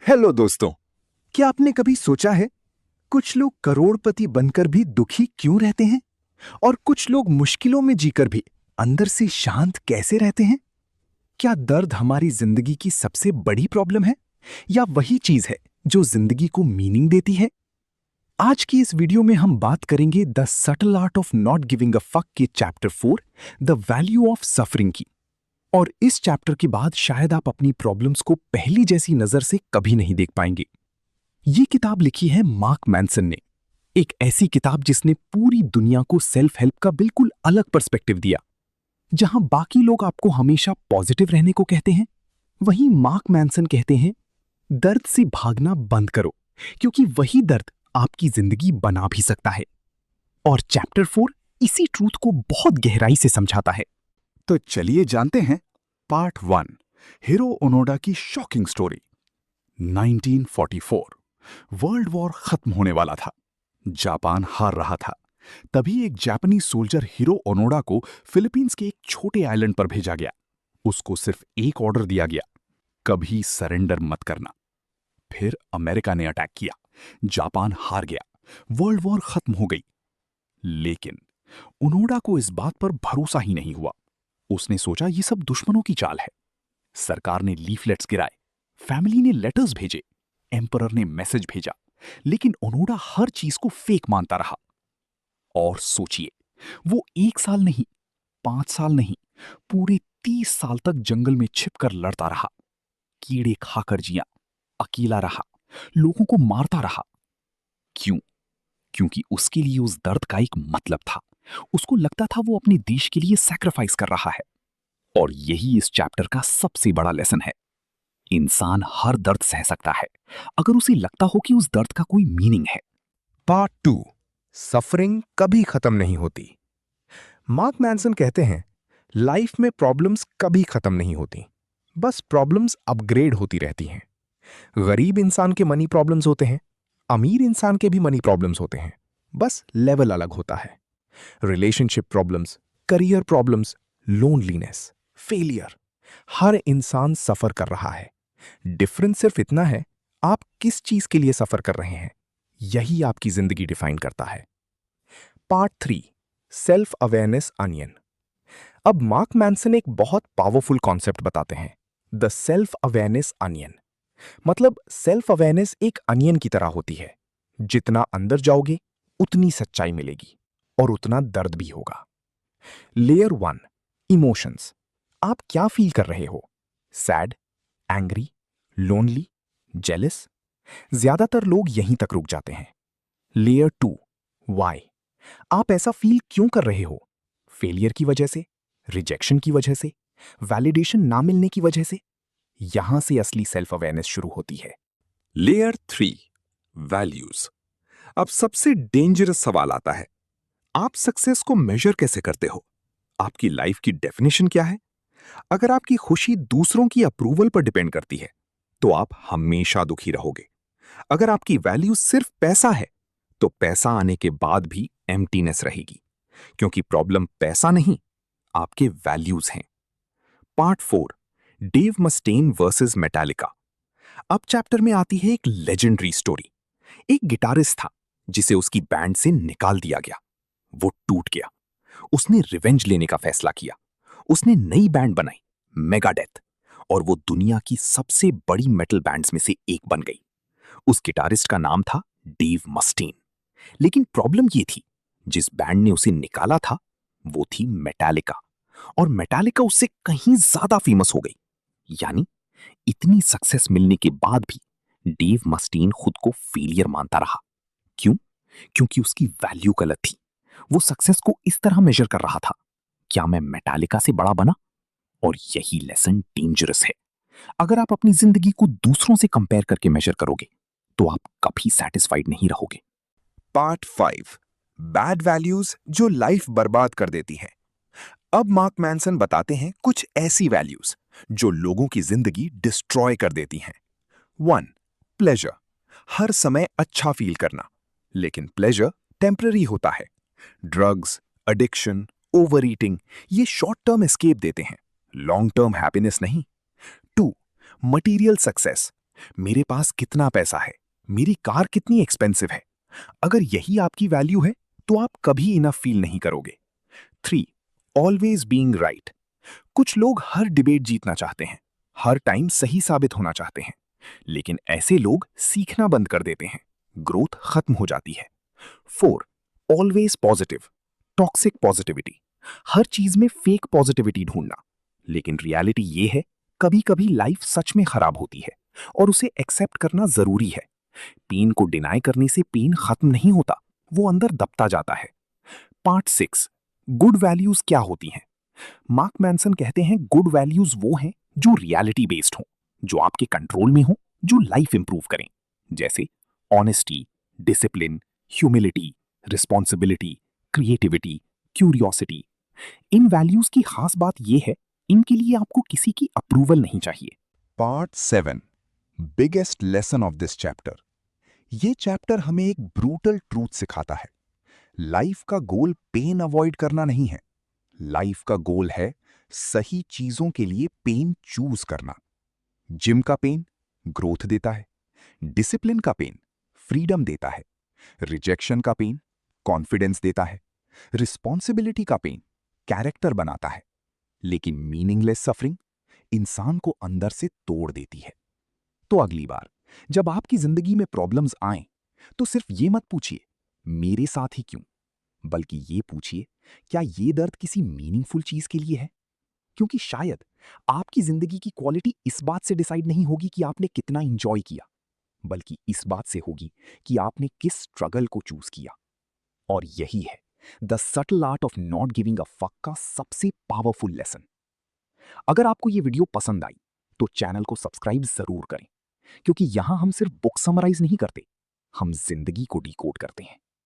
Hello दोस्तों, क्या आपने कभी सोचा है कुछ लोग करोड़पति बनकर भी दुखी क्यों रहते हैं और कुछ लोग मुश्किलों में जीकर भी अंदर से शांत कैसे रहते हैं? क्या दर्द हमारी जिंदगी की सबसे बड़ी प्रॉब्लम है या वही चीज है जो जिंदगी को मीनिंग देती है? आज की इस वीडियो में हम बात करेंगे the subtle art of not giving a fuck के chapter 4 the value of suffering की। और इस चैप्टर के बाद शायद आप अपनी प्रॉब्लम्स को पहली जैसी नजर से कभी नहीं देख पाएंगे। ये किताब लिखी है मार्क मैनसन ने, एक ऐसी किताब जिसने पूरी दुनिया को सेल्फ हेल्प का बिल्कुल अलग पर्सपेक्टिव दिया। जहां बाकी लोग आपको हमेशा पॉजिटिव रहने को कहते हैं, वहीं मार्क मैनसन कहते हैं दर्द से भागना बंद करो, क्योंकि वही दर्द आपकी जिंदगी बना भी सकता है। और चैप्टर 4 इसी ट्रूथ को बहुत गहराई से समझाता है। तो चलिए जानते हैं पार्ट 1, हिरो ओनोडा की शॉकिंग स्टोरी। 1944 वर्ल्ड वॉर खत्म होने वाला था। जापान हार रहा था। तभी एक जापानी सोल्जर हिरो ओनोडा को फिलीपींस के एक छोटे आइलैंड पर भेजा गया। उसको सिर्फ एक ऑर्डर दिया गया, कभी सरेंडर मत करना। फिर अमेरिका ने अटैक किया, जापान हार गया, वर्ल्ड वॉर खत्म हो गई। लेकिन ओनोडा को इस बात पर भरोसा ही नहीं हुआ। उसने सोचा ये सब दुश्मनों की चाल है। सरकार ने लीफलेट्स गिराए, फैमिली ने लेटर्स भेजे, एम्परर ने मैसेज भेजा, लेकिन ओनोडा हर चीज को फेक मानता रहा। और सोचिए, वो 1 साल नहीं, 5 साल नहीं, पूरे 30 साल तक जंगल में छिपकर लड़ता रहा, कीड़े खाकर जिया, अकेला रहा, लोगों को मारता रहा। क्यों? क्योंकि उसके लिए उस दर्द का एक मतलब था। उसको लगता था वो अपने देश के लिए सैक्रिफाइस कर रहा है। और यही इस चैप्टर का सबसे बड़ा लेसन है। इंसान हर दर्द सह सकता है अगर उसे लगता हो कि उस दर्द का कोई मीनिंग है। पार्ट 2, सफरिंग कभी खत्म नहीं होती। मार्क मैनसन कहते हैं लाइफ में प्रॉब्लम्स कभी खत्म नहीं होती, बस प्रॉब्लम्स अपग्रेड होती रहती हैं। गरीब इंसान के मनी प्रॉब्लम्स होते हैं, अमीर इंसान के भी मनी प्रॉब्लम्स होते हैं, बस लेवल अलग होता है। Relationship problems, career problems, loneliness, failure, हर इंसान सफर कर रहा है। डिफरेंस सिर्फ इतना है, आप किस चीज के लिए सफर कर रहे हैं, यही आपकी जिंदगी डिफाइन करता है। Part 3, self awareness onion. अब मार्क मैनसन एक बहुत पावरफुल कॉन्सेप्ट बताते हैं, द सेल्फ अवेयरनेस अनियन। मतलब सेल्फ अवेयरनेस एक अनियन की तरह होती है। जितना अंदर जाओगे उतनी सच्चाई मिलेगी और उतना दर्द भी होगा। Layer 1, emotions. आप क्या फील कर रहे हो? Sad, angry, lonely, jealous? ज्यादातर लोग यहीं तक रुक जाते हैं। Layer 2, why. आप ऐसा फील क्यों कर रहे हो? फेलियर की वजह से, रिजेक्शन की वजह से, वैलिडेशन ना मिलने की वजह से? यहां से असली सेल्फ अवेयरनेस शुरू होती है। Layer 3, values. अब सबसे डेंजरस सवाल आता है, आप सक्सेस को मेजर कैसे करते हो? आपकी लाइफ की डेफिनेशन क्या है? अगर आपकी खुशी दूसरों की अप्रूवल पर डिपेंड करती है तो आप हमेशा दुखी रहोगे। अगर आपकी वैल्यू सिर्फ पैसा है तो पैसा आने के बाद भी एम्प्टीनेस रहेगी, क्योंकि प्रॉब्लम पैसा नहीं, आपके वैल्यूज हैं। Part 4, Dave Mustaine versus Metallica. अब चैप्टर में आती है एक लेजेंडरी स्टोरी। एक गिटारिस्ट था जिसे उसकी बैंड से निकाल दिया गया। वो टूट गया। उसने रिवेंज लेने का फैसला किया। उसने नई बैंड बनाई, मेगाडेथ, और वो दुनिया की सबसे बड़ी मेटल बैंड्स में से एक बन गई। उस गिटारिस्ट का नाम था डेव मस्टेन। लेकिन प्रॉब्लम ये थी, जिस बैंड ने उसे निकाला था वो थी मेटालिका, और मेटालिका उससे कहीं ज्यादा फेमस हो गई। यानी इतनी सक्सेस मिलने के बाद भी डेव मस्टेन खुद को फेलियर मानता रहा। क्यों? क्योंकि उसकी वैल्यू गलत थी। वो सक्सेस को इस तरह मेजर कर रहा था, क्या मैं मेटालिका से बड़ा बना? और यही लेसन डेंजरस है। अगर आप अपनी जिंदगी को दूसरों से कंपेयर करके मेजर करोगे तो आप कभी सेटिस्फाइड नहीं रहोगे। पार्ट 5, बैड वैल्यूज जो लाइफ बर्बाद कर देती हैं। अब मार्क मैनसन बताते हैं कुछ ऐसी वैल्यूज जो लोगों की जिंदगी डिस्ट्रॉय कर देती हैं। 1, प्लेजर। हर समय अच्छा फील करना, लेकिन प्लेजर टेम्पररी होता है। ड्रग्स, एडिक्शन, ओवर ईटिंग, ये शॉर्ट टर्म एस्केप देते हैं, लॉन्ग टर्म हैप्पीनेस नहीं। 2, मटीरियल सक्सेस। मेरे पास कितना पैसा है, मेरी कार कितनी एक्सपेंसिव है। अगर यही आपकी वैल्यू है तो आप कभी इनफ फील नहीं करोगे। 3. Always being right. कुछ लोग हर डिबेट जीतना चाहते हैं, हर टाइम सही साबित होना चाहते हैं, लेकिन ऐसे लोग सीखना बंद कर देते हैं, ग्रोथ खत्म हो जाती है। 4. Always positive. Toxic positivity. हर चीज में फेक पॉजिटिविटी ढूंढना, लेकिन रियलिटी ये है कभी कभी लाइफ सच में खराब होती है और उसे एक्सेप्ट करना जरूरी है। पेन को डिनाई करने से पेन खत्म नहीं होता, वो अंदर दबता जाता है। पार्ट 6. गुड वैल्यूज क्या होती हैं? मार्क मैनसन कहते हैं गुड वैल्यूज वो हैं जो रियलिटी बेस्ड हों, जो आपके कंट्रोल में हो, जो लाइफ इंप्रूव करें, जैसे honesty, discipline, humility, responsibility, creativity, curiosity. इन वैल्यूज की खास बात यह है, इनके लिए आपको किसी की अप्रूवल नहीं चाहिए। Part 7, biggest lesson of this chapter. ये चैप्टर हमें एक ब्रूटल ट्रूथ सिखाता है। लाइफ का गोल पेन अवॉइड करना नहीं है, लाइफ का गोल है सही चीजों के लिए पेन चूज करना। जिम का पेन ग्रोथ देता है, डिसिप्लिन का पेन फ्रीडम देता है, रिजेक्शन का पेन कॉन्फिडेंस देता है, रिस्पॉन्सिबिलिटी का पेन कैरेक्टर बनाता है, लेकिन मीनिंगलेस सफरिंग इंसान को अंदर से तोड़ देती है। तो अगली बार जब आपकी जिंदगी में प्रॉब्लम्स आएं, तो सिर्फ ये मत पूछिए मेरे साथ ही क्यों, बल्कि ये पूछिए क्या ये दर्द किसी मीनिंगफुल चीज के लिए है। क्योंकि शायद आपकी जिंदगी की क्वालिटी इस बात से डिसाइड नहीं होगी कि आपने कितना इंजॉय किया, बल्कि इस बात से होगी कि आपने किस स्ट्रगल को चूज किया। और यही है the subtle art of not giving a fuck का सबसे पावरफुल लेसन। अगर आपको ये वीडियो पसंद आई तो चैनल को सब्सक्राइब जरूर करें, क्योंकि यहां हम सिर्फ बुक समराइज नहीं करते, हम जिंदगी को डिकोड करते हैं।